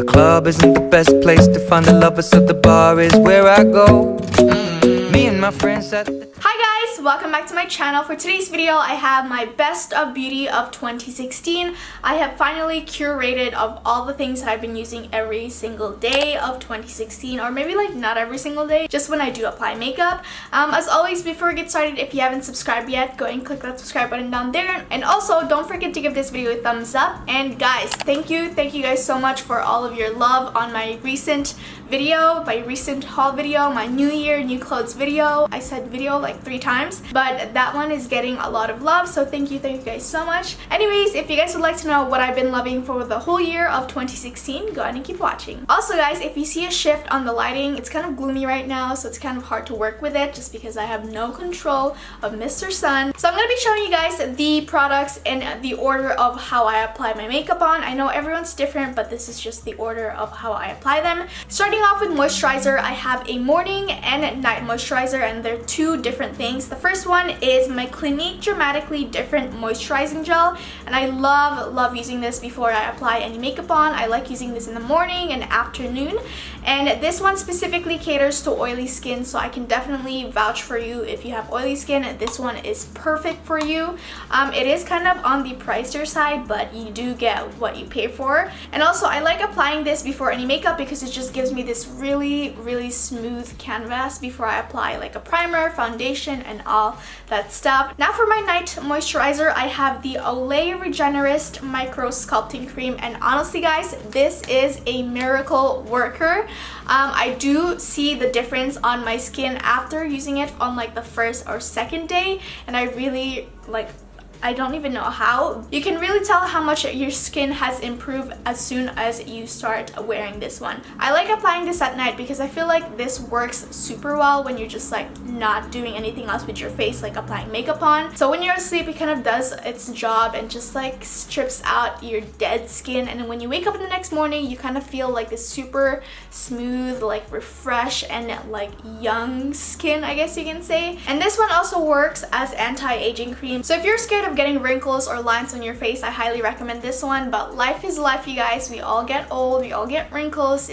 The club isn't the best place to find the lovers, so the bar is where I go. Me and my friends at the... Hi guys, welcome back to my channel. For today's video, I have my best of beauty of 2016. I have finally curated of all the things that I've been using every single day of 2016, or maybe like not every single day, just when I do apply makeup. As always, before we get started, if you haven't subscribed yet, go and click that subscribe button down there. And also, don't forget to give this video a thumbs up. And guys, thank you guys so much for all of your love on my recent video, my recent haul video, my new year, new clothes video. I said video like 3 times, but that one is getting a lot of love, so thank you guys so much. Anyways, if you guys would like to know what I've been loving for the whole year of 2016, go ahead and keep watching. Also guys, if you see a shift on the lighting, it's kind of gloomy right now, so it's kind of hard to work with it just because I have no control of Mr. Sun. So I'm going to be showing you guys the products in the order of how I apply my makeup on. I know everyone's different, but this is just the order of how I apply them. Starting off with moisturizer, I have a morning and night moisturizer, and they're 2 different things. The first one is my Clinique Dramatically Different Moisturizing Gel, and I love using this before I apply any makeup on. I like using this in the morning and afternoon, and this one specifically caters to oily skin, so I can definitely vouch for you if you have oily skin. This one is perfect for you. It is kind of on the pricier side, but you do get what you pay for. And also, I like applying this before any makeup because it just gives me this really smooth canvas before I apply like a primer, foundation, and all that stuff. Now for my night moisturizer, I have the Olay Regenerist Micro Sculpting Cream, and honestly guys, this is a miracle worker. I do see the difference on my skin after using it on like the first or second day, and I really like, I don't even know how. You can really tell how much your skin has improved as soon as you start wearing this one. I like applying this at night because I feel like this works super well when you're just like not doing anything else with your face, like applying makeup on. So when you're asleep, it kind of does its job and just like strips out your dead skin, and then when you wake up in the next morning, you kind of feel like this super smooth, like refreshed and like young skin, I guess you can say. And this one also works as anti-aging cream. So if you're scared of getting wrinkles or lines on your face, I highly recommend this one. But life is life, you guys. We all get old, we all get wrinkles.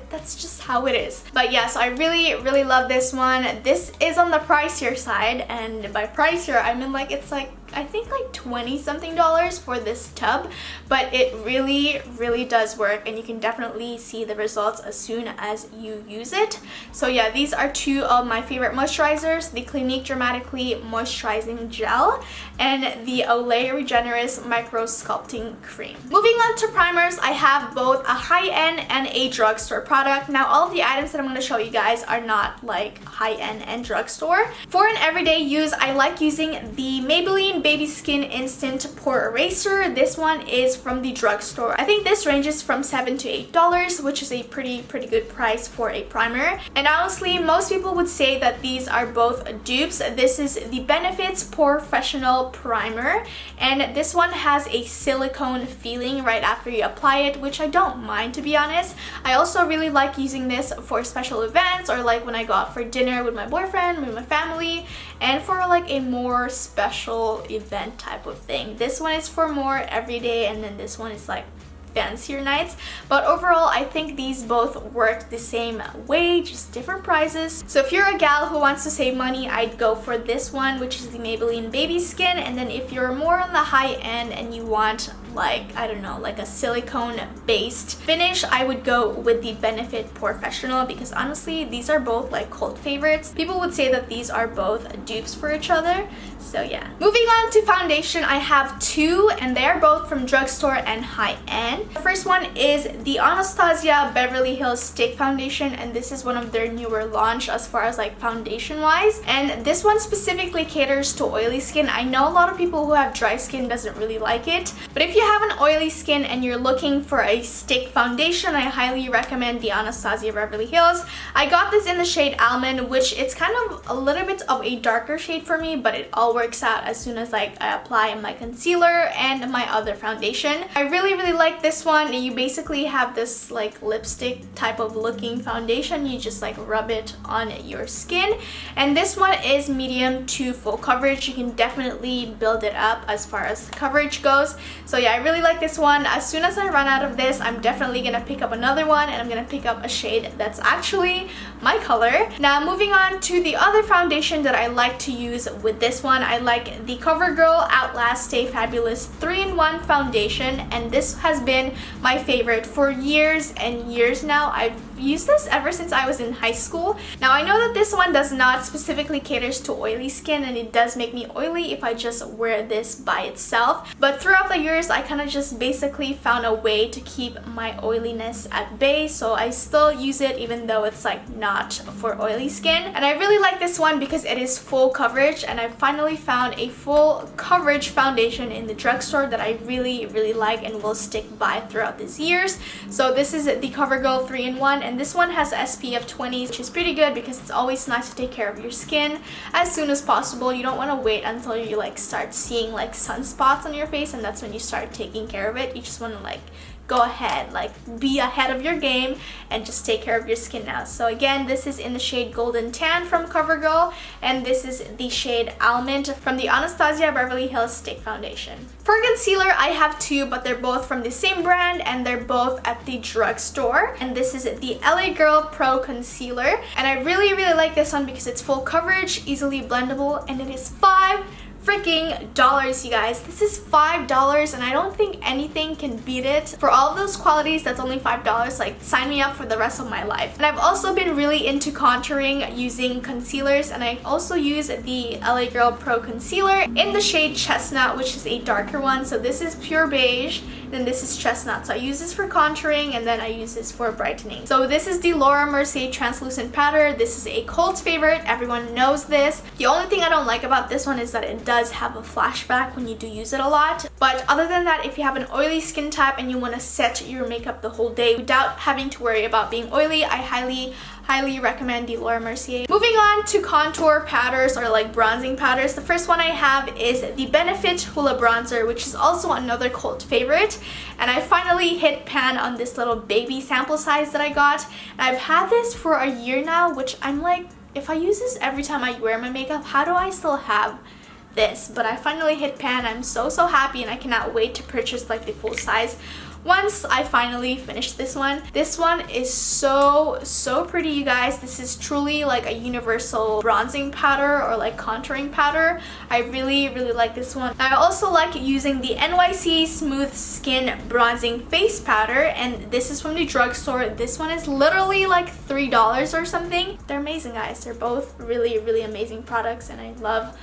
That's just how it is. But yeah, so I really love this one. This is on the pricier side, and by pricier I mean like it's like I think like $20 something for this tub, but it really does work, and you can definitely see the results as soon as you use it. So yeah, these are 2 of my favorite moisturizers, the Clinique Dramatically Moisturizing Gel and the Olay Regenerist Micro Sculpting Cream. Moving on to primers, I have both a high-end and a drugstore product. Now all of the items that I'm going to show you guys are not like high-end and drugstore. For an everyday use, I like using the Maybelline Baby Skin Instant Pore Eraser. This one is from the drugstore. I think this ranges from $7 to $8, which is a pretty good price for a primer. And honestly, most people would say that these are both dupes. This is the Benefits Porefessional Primer, and this one has a silicone feeling right after you apply it, which I don't mind, to be honest. I also really like using this for special events, or like when I go out for dinner with my boyfriend, with my family, and for like a more special event type of thing. This one is for more everyday, and then this one is like fancier nights. But overall, I think these both work the same way, just different prices. So if you're a gal who wants to save money, I'd go for this one, which is the Maybelline Baby Skin. And then if you're more on the high end and you want like, I don't know, like a silicone based finish, I would go with the Benefit Porefessional, because honestly, these are both like cult favorites. People would say that these are both dupes for each other. So yeah. Moving on to foundation, I have 2, and they're both from drugstore and high end. The first one is the Anastasia Beverly Hills Stick Foundation, and this is one of their newer launch as far as like foundation wise. And this one specifically caters to oily skin. I know a lot of people who have dry skin doesn't really like it, but if you have an oily skin and you're looking for a stick foundation, I highly recommend the Anastasia Beverly Hills. I got this in the shade Almond, which it's kind of a little bit of a darker shade for me, but it all works out as soon as like I apply my concealer and my other foundation. I really like this one. You basically have this like lipstick type of looking foundation. You just like rub it on your skin, and this one is medium to full coverage. You can definitely build it up as far as coverage goes. So yeah, yeah, I really like this one. As soon as I run out of this, I'm definitely gonna pick up another one, and I'm gonna pick up a shade that's actually my color. Now moving on to the other foundation that I like to use with this one, I like the Covergirl Outlast Stay Fabulous 3-in-1 foundation, and this has been my favorite for years and years now. I've used this ever since I was in high school. Now I know that this one does not specifically caters to oily skin, and it does make me oily if I just wear this by itself, but throughout the years I kind of just basically found a way to keep my oiliness at bay, so I still use it even though it's like not for oily skin. And I really like this one because it is full coverage, and I finally found a full coverage foundation in the drugstore that I really like and will stick by throughout these years. So this is the Covergirl 3-in-1, and this one has SPF 20, which is pretty good because it's always nice to take care of your skin as soon as possible. You don't want to wait until you like start seeing like sunspots on your face, and that's when you start taking care of it. You just want to like go ahead, like be ahead of your game and just take care of your skin now. So again, this is in the shade Golden Tan from Covergirl, and this is the shade Almond from the Anastasia Beverly Hills Stick Foundation. For concealer, I have two, but they're both from the same brand and they're both at the drugstore. And this is the LA Girl Pro Concealer, and I really like this one because it's full coverage, easily blendable, and it is $5 freaking dollars, you guys. This is $5, and I don't think anything can beat it. For all of those qualities, that's only $5. Like, sign me up for the rest of my life. And I've also been really into contouring using concealers, and I also use the LA Girl Pro Concealer in the shade Chestnut, which is a darker one. So this is pure beige, then this is Chestnut. So I use this for contouring, and then I use this for brightening. So this is the Laura Mercier Translucent Powder. This is a cult favorite. Everyone knows this. The only thing I don't like about this one is that it does have a flashback when you do use it a lot. But other than that, if you have an oily skin type and you want to set your makeup the whole day without having to worry about being oily, I highly recommend the Laura Mercier. Moving on to contour powders or like bronzing powders, the first one I have is the Benefit Hoola Bronzer, which is also another cult favorite. And I finally hit pan on this little baby sample size that I got. And I've had this for a year now, which I'm like, if I use this every time I wear my makeup, how do I still have this? But I finally hit pan. I'm so happy, and I cannot wait to purchase like the full size once I finally finish this one. This one is so pretty, you guys. This is truly like a universal bronzing powder or like contouring powder. I really like this one. I also like using the NYC Smooth Skin Bronzing Face Powder, and this is from the drugstore. This one is literally like $3 or something. They're amazing, guys. They're both really amazing products, and I love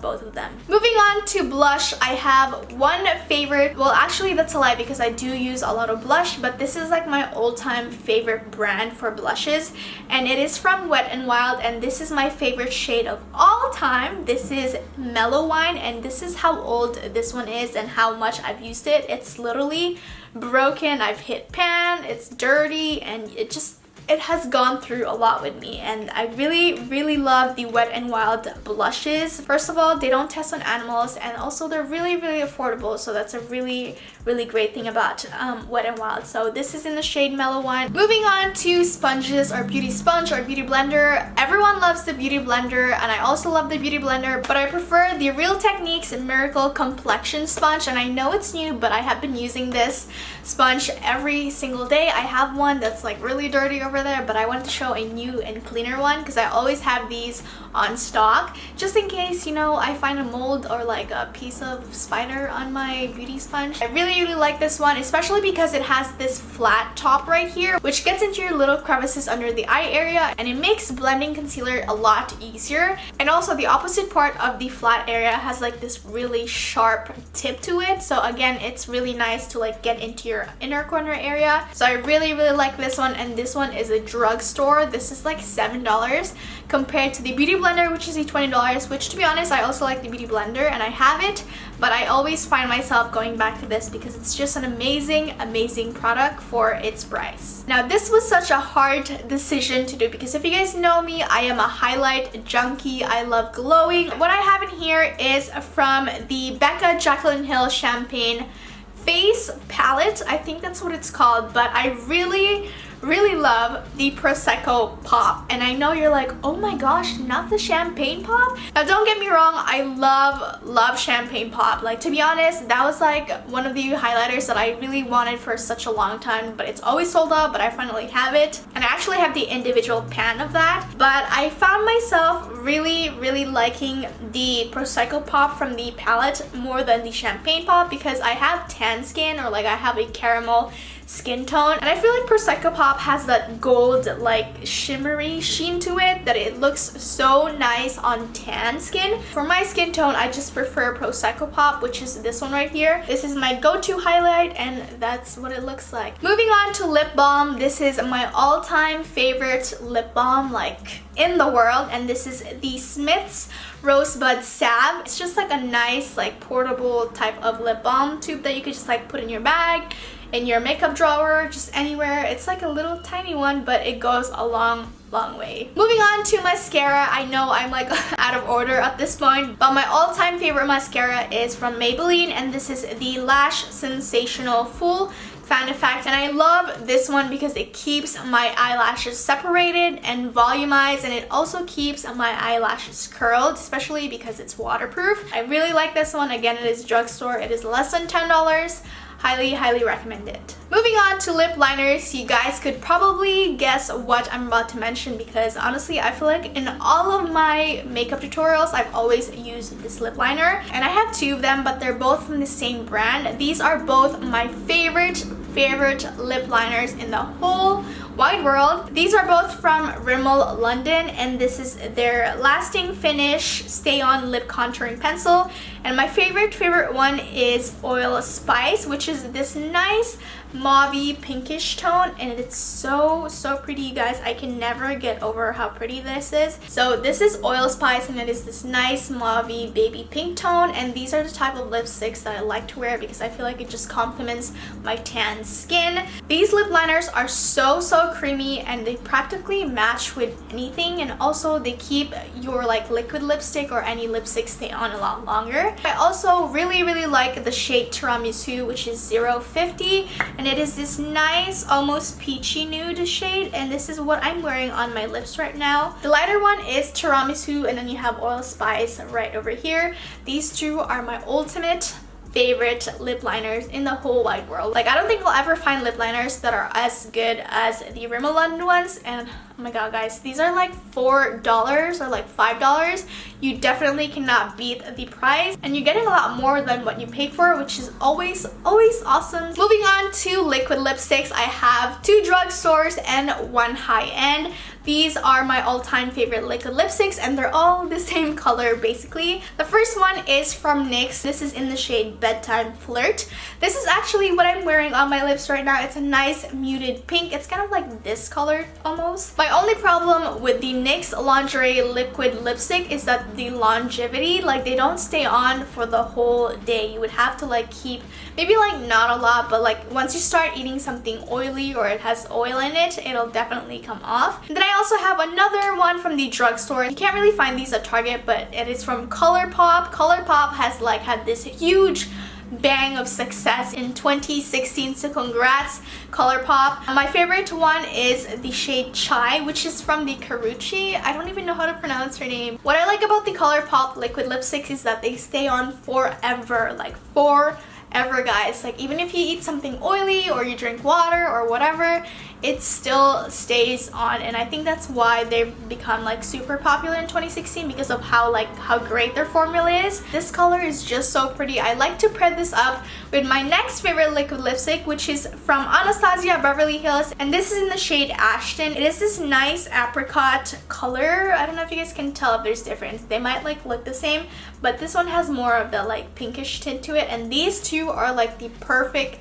both of them. Moving on to blush, I have one favorite. Well, actually that's a lie because I do use a lot of blush, but this is like my all-time favorite brand for blushes, and it is from Wet n Wild, and this is my favorite shade of all time. This is Mellow Wine, and this is how old this one is and how much I've used it. It's literally broken. I've hit pan, it's dirty, and it has gone through a lot with me, and I really love the Wet n Wild blushes. First of all, they don't test on animals, and also they're really affordable, so that's a really great thing about Wet n Wild. So this is in the shade Mellow Wine. Moving on to sponges or beauty sponge or beauty blender. Everyone loves the beauty blender, and I also love the beauty blender, but I prefer the Real Techniques Miracle Complexion sponge, and I know it's new, but I have been using this sponge every single day. I have one that's like really dirty over there, but I wanted to show a new and cleaner one because I always have these on stock just in case, you know, I find a mold or like a piece of spider on my beauty sponge. I really like this one, especially because it has this flat top right here, which gets into your little crevices under the eye area, and it makes blending concealer a lot easier. And also the opposite part of the flat area has like this really sharp tip to it, so again, it's really nice to like get into your inner corner area. So I really like this one, and this one is a drugstore. This is like $7 compared to the beauty blender, which is a $20, which to be honest, I also like the beauty blender and I have it, but I always find myself going back to this because it's just an amazing product for its price. Now this was such a hard decision to do because if you guys know me, I am a highlight junkie. I love glowing. What I have in here is from the Becca Jaclyn Hill Champagne face palette. I think that's what it's called, but I really really love the Prosecco pop. And I know you're like, oh my gosh, not the champagne pop? Now don't get me wrong, I love champagne pop. Like, to be honest, that was like one of the highlighters that I really wanted for such a long time, but it's always sold out, but I finally have it. And I actually have the individual pan of that. But I found myself really liking the Prosecco pop from the palette more than the champagne pop because I have tan skin, or like I have a caramel skin tone, and I feel like Prosecco pop has that gold like shimmery sheen to it that it looks so nice on tan skin. For my skin tone, I just prefer Prosecco pop, which is this one right here. This is my go-to highlight, and that's what it looks like. Moving on to lip balm. This is my all-time favorite lip balm like in the world, and this is the Smith's Rosebud Salve. It's just like a nice like portable type of lip balm tube that you could just like put in your bag, in your makeup drawer, just anywhere. It's like a little tiny one, but it goes a long way. Moving on to mascara. I know I'm like out of order at this point, but my all-time favorite mascara is from Maybelline, and this is the Lash Sensational Full Fan Effect. And I love this one because it keeps my eyelashes separated and volumized, and it also keeps my eyelashes curled, especially because it's waterproof. I really like this one. Again, it is drugstore. It is less than $10. Highly recommend it. Moving on to lip liners. You guys could probably guess what I'm about to mention because honestly I feel like in all of my makeup tutorials I've always used this lip liner, and I have two of them, but they're both from the same brand. These are both my favorite lip liners in the whole wide world. These are both from Rimmel London, and this is their Lasting Finish Stay On Lip Contouring Pencil. And my favorite one is Oil Spice, which is this nice mauve pinkish tone, and it's so pretty, you guys. I can never get over how pretty this is. So this is Oil Spice, and it is this nice mauve baby pink tone, and these are the type of lipsticks that I like to wear because I feel like it just complements my tan skin. These lip liners are so creamy, and they practically match with anything, and also they keep your like liquid lipstick or any lipstick stay on a lot longer. I also really like the shade Tiramisu, which is 050, and it is this nice almost peachy nude shade, and this is what I'm wearing on my lips right now. The lighter one is Tiramisu, and then you have Oil Spice right over here. These two are my ultimate favorite lip liners in the whole wide world. Like, I don't think I'll ever find lip liners that are as good as the Rimmel London ones, and oh my god, guys, these are like $4 or like $5. You definitely cannot beat the price, and you're getting a lot more than what you paid for, which is always awesome. Moving on to liquid lipsticks, I have two drugstores and one high-end. These are my all-time favorite liquid lipsticks, and they're all the same color basically. The first one is from NYX. This is in the shade Bedtime Flirt. This is actually what I'm wearing on my lips right now. It's a nice muted pink. It's kind of like this color almost. My only problem with the NYX Lingerie liquid lipstick is that the longevity, like they don't stay on for the whole day. You would have to like keep, maybe like not a lot, but like once you start eating something oily or it has oil in it, it'll definitely come off. And then I also have another one from the drugstore. You can't really find these at Target, but it is from Colourpop. Colourpop has like had this huge bang of success in 2016, so congrats Colourpop. My favorite one is the shade Chai, which is from the Karuchi. I don't even know how to pronounce her name. What I like about the Colourpop liquid lipsticks is that they stay on forever, like forever, guys. Like even if you eat something oily or you drink water or whatever, it still stays on, and I think that's why they've become like super popular in 2016 because of how great their formula is. This color is just so pretty. I like to pair this up with my next favorite liquid lipstick, which is from Anastasia Beverly Hills, and this is in the shade Ashton. It is this nice apricot color. I don't know if you guys can tell if there's difference. They might like look the same, but this one has more of the like pinkish tint to it, and these two are like the perfect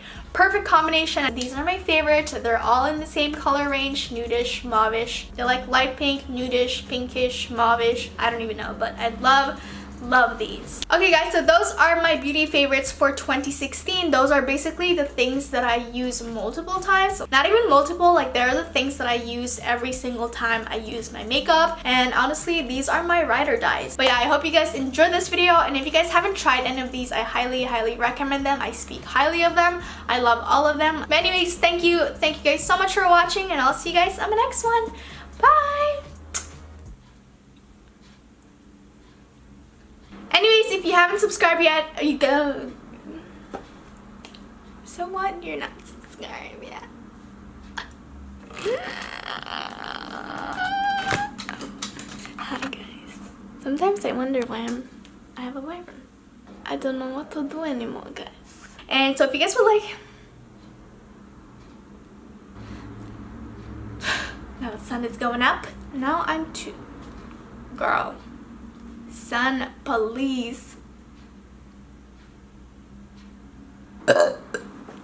combination. These are my favorite. They're all in the same color range, nudish, mauvish. They're like light pink, nudish, pinkish, mauvish. I don't even know, but I love Love these. Okay guys, so those are my beauty favorites for 2016. Those are basically the things that I use multiple times. Not even multiple, like they're the things that I use every single time I use my makeup. And honestly, these are my ride or dies. But yeah, I hope you guys enjoyed this video. And if you guys haven't tried any of these, I highly recommend them. I speak highly of them. I love all of them. But anyways, thank you guys so much for watching, and I'll see you guys on the next one. Bye! Anyways, if you haven't subscribed yet, you go. So what? You're not subscribed yet. Hi guys. Sometimes I wonder why I have a boyfriend. I don't know what to do anymore, guys. And so if you guys would like. Now the sun is going up. Now I'm too. Girl. Sun, please.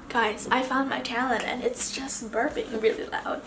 Guys, I found my talent and it's just burping really loud.